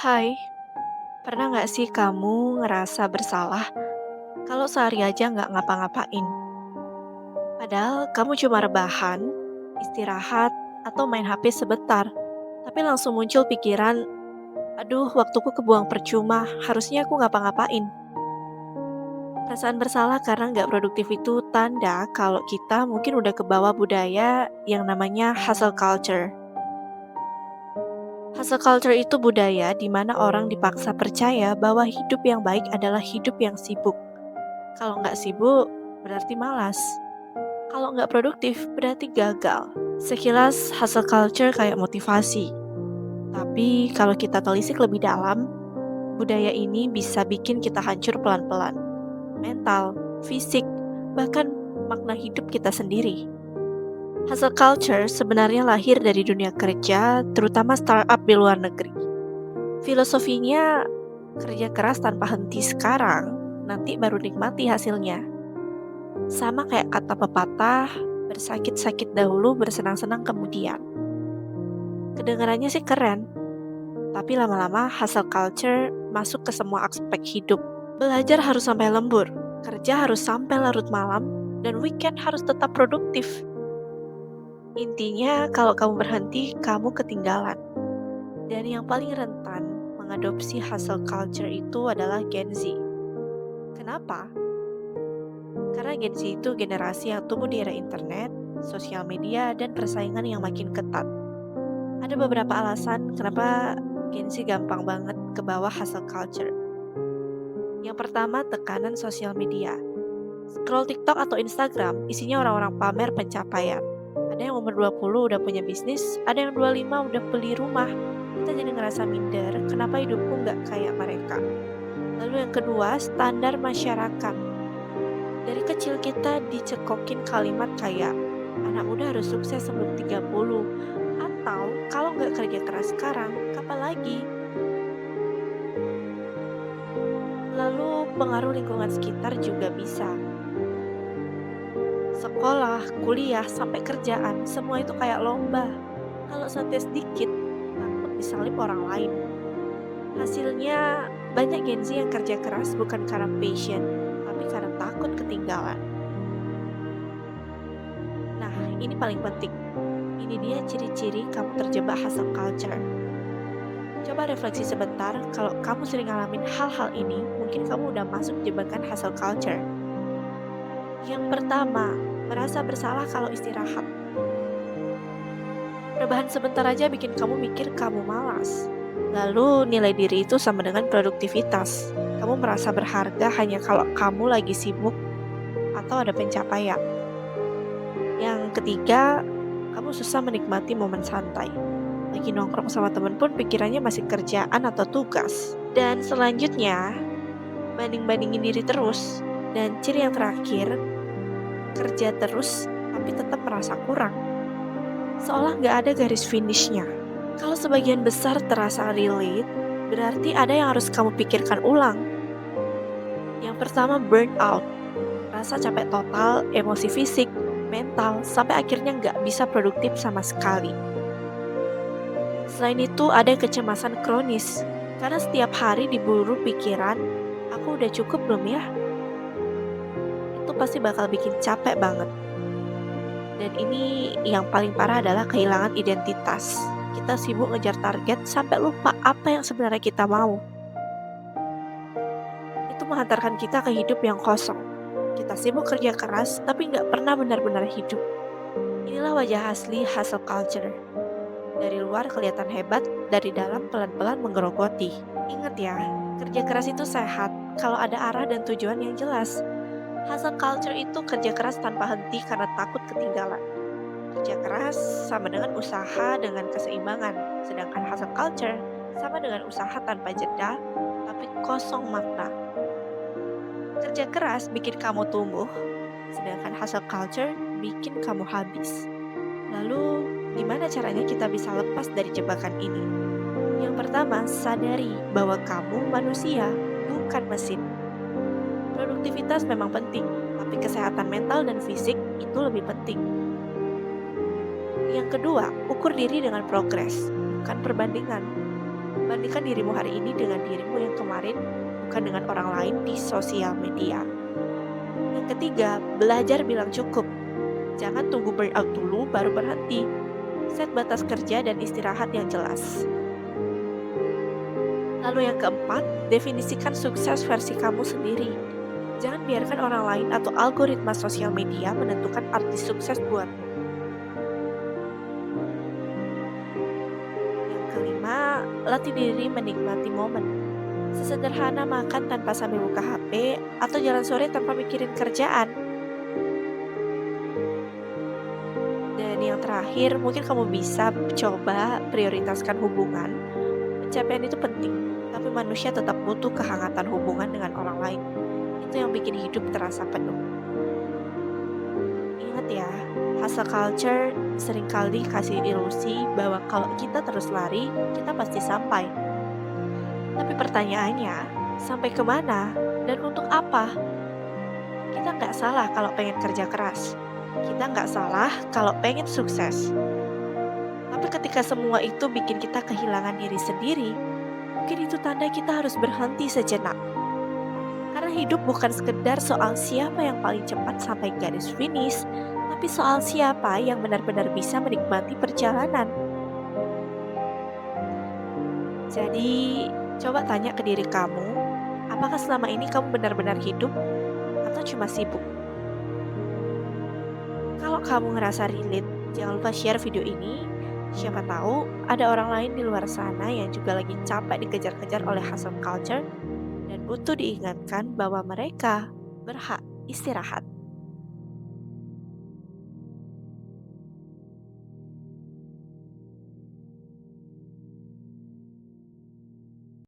Hai, pernah nggak sih kamu ngerasa bersalah kalau sehari aja nggak ngapa-ngapain? Padahal kamu cuma rebahan, istirahat, atau main HP sebentar, tapi langsung muncul pikiran, aduh waktuku kebuang percuma, harusnya aku ngapa-ngapain. Perasaan bersalah karena nggak produktif itu tanda kalau kita mungkin udah kebawa budaya yang namanya hustle culture. Hustle culture itu budaya di mana orang dipaksa percaya bahwa hidup yang baik adalah hidup yang sibuk. Kalau nggak sibuk, berarti malas. Kalau nggak produktif, berarti gagal. Sekilas hustle culture kayak motivasi. Tapi kalau kita telisik lebih dalam, budaya ini bisa bikin kita hancur pelan-pelan. Mental, fisik, bahkan makna hidup kita sendiri. Hustle culture sebenarnya lahir dari dunia kerja, terutama startup di luar negeri. Filosofinya, kerja keras tanpa henti sekarang, nanti baru nikmati hasilnya. Sama kayak kata pepatah, bersakit-sakit dahulu, bersenang-senang kemudian. Kedengarannya sih keren, tapi lama-lama hustle culture masuk ke semua aspek hidup. Belajar harus sampai lembur, kerja harus sampai larut malam, dan weekend harus tetap produktif. Intinya, kalau kamu berhenti, kamu ketinggalan. Dan yang paling rentan mengadopsi hustle culture itu adalah Gen Z. Kenapa? Karena Gen Z itu generasi yang tumbuh di era internet, sosial media, dan persaingan yang makin ketat. Ada beberapa alasan kenapa Gen Z gampang banget ke bawah hustle culture. Yang pertama, tekanan sosial media. Scroll TikTok atau Instagram, isinya orang-orang pamer pencapaian. Ada yang umur 20 udah punya bisnis, ada yang 25 udah beli rumah. Kita jadi ngerasa minder, kenapa hidupku nggak kayak mereka. Lalu yang kedua, standar masyarakat. Dari kecil kita dicekokin kalimat kayak anak muda harus sukses sebelum 30 atau kalau nggak kerja keras sekarang, kapan lagi? Lalu pengaruh lingkungan sekitar juga bisa. Sekolah, kuliah, sampai kerjaan, semua itu kayak lomba. Kalau santai sedikit, takut disalip orang lain. Hasilnya banyak Gen Z yang kerja keras bukan karena passion, tapi karena takut ketinggalan. Nah, ini paling penting. Ini dia ciri-ciri kamu terjebak hustle culture. Coba refleksi sebentar, kalau kamu sering ngalamin hal-hal ini, mungkin kamu udah masuk jebakan hustle culture. Yang pertama, merasa bersalah kalau istirahat. Rebahan sebentar aja bikin kamu mikir kamu malas. Lalu nilai diri itu sama dengan produktivitas. Kamu merasa berharga hanya kalau kamu lagi sibuk atau ada pencapaian. Yang ketiga, kamu susah menikmati momen santai. Lagi nongkrong sama temen pun pikirannya masih kerjaan atau tugas. Dan selanjutnya, banding-bandingin diri terus. Dan ciri yang terakhir, kerja terus tapi tetap merasa kurang. Seolah nggak ada garis finishnya. Kalau sebagian besar terasa relate, berarti ada yang harus kamu pikirkan ulang. Yang pertama, burnout. Rasa capek total, emosi fisik, mental, sampai akhirnya nggak bisa produktif sama sekali. Selain itu, ada kecemasan kronis, karena setiap hari diburu pikiran, aku udah cukup belum ya? Itu pasti bakal bikin capek banget. Dan ini yang paling parah adalah kehilangan identitas. Kita sibuk ngejar target sampai lupa apa yang sebenarnya kita mau. Itu menghantarkan kita ke hidup yang kosong. Kita sibuk kerja keras tapi nggak pernah benar-benar hidup. Inilah wajah asli hustle culture. Dari luar kelihatan hebat, dari dalam pelan-pelan menggerogoti. Ingat ya, kerja keras itu sehat kalau ada arah dan tujuan yang jelas. Hustle culture itu kerja keras tanpa henti karena takut ketinggalan. Kerja keras sama dengan usaha dengan keseimbangan, sedangkan hustle culture sama dengan usaha tanpa jeda, tapi kosong makna. Kerja keras bikin kamu tumbuh, sedangkan hustle culture bikin kamu habis. Lalu, gimana caranya kita bisa lepas dari jebakan ini? Yang pertama, sadari bahwa kamu manusia, bukan mesin. Produktivitas memang penting, tapi kesehatan mental dan fisik itu lebih penting. Yang kedua, ukur diri dengan progres, bukan perbandingan. Bandingkan dirimu hari ini dengan dirimu yang kemarin, bukan dengan orang lain di sosial media. Yang ketiga, belajar bilang cukup. Jangan tunggu burnout dulu baru berhenti. Set batas kerja dan istirahat yang jelas. Lalu yang keempat, definisikan sukses versi kamu sendiri. Jangan biarkan orang lain atau algoritma sosial media menentukan arti sukses buatmu. Yang kelima, latih diri menikmati momen. Sesederhana makan tanpa sambil buka HP atau jalan sore tanpa mikirin kerjaan. Dan yang terakhir, mungkin kamu bisa coba prioritaskan hubungan. Pencapaian itu penting, tapi manusia tetap butuh kehangatan hubungan dengan orang lain. Itu yang bikin hidup terasa penuh. Ingat ya, hustle culture seringkali kasih ilusi bahwa kalau kita terus lari, kita pasti sampai. Tapi pertanyaannya, sampai kemana dan untuk apa? Kita nggak salah kalau pengen kerja keras. Kita nggak salah kalau pengen sukses. Tapi ketika semua itu bikin kita kehilangan diri sendiri, mungkin itu tanda kita harus berhenti sejenak. Karena hidup bukan sekedar soal siapa yang paling cepat sampai garis finish, tapi soal siapa yang benar-benar bisa menikmati perjalanan. Jadi, coba tanya ke diri kamu, apakah selama ini kamu benar-benar hidup atau cuma sibuk? Kalau kamu ngerasa relate, jangan lupa share video ini. Siapa tahu ada orang lain di luar sana yang juga lagi capek dikejar-kejar oleh hustle culture dan butuh diingatkan bahwa mereka berhak istirahat.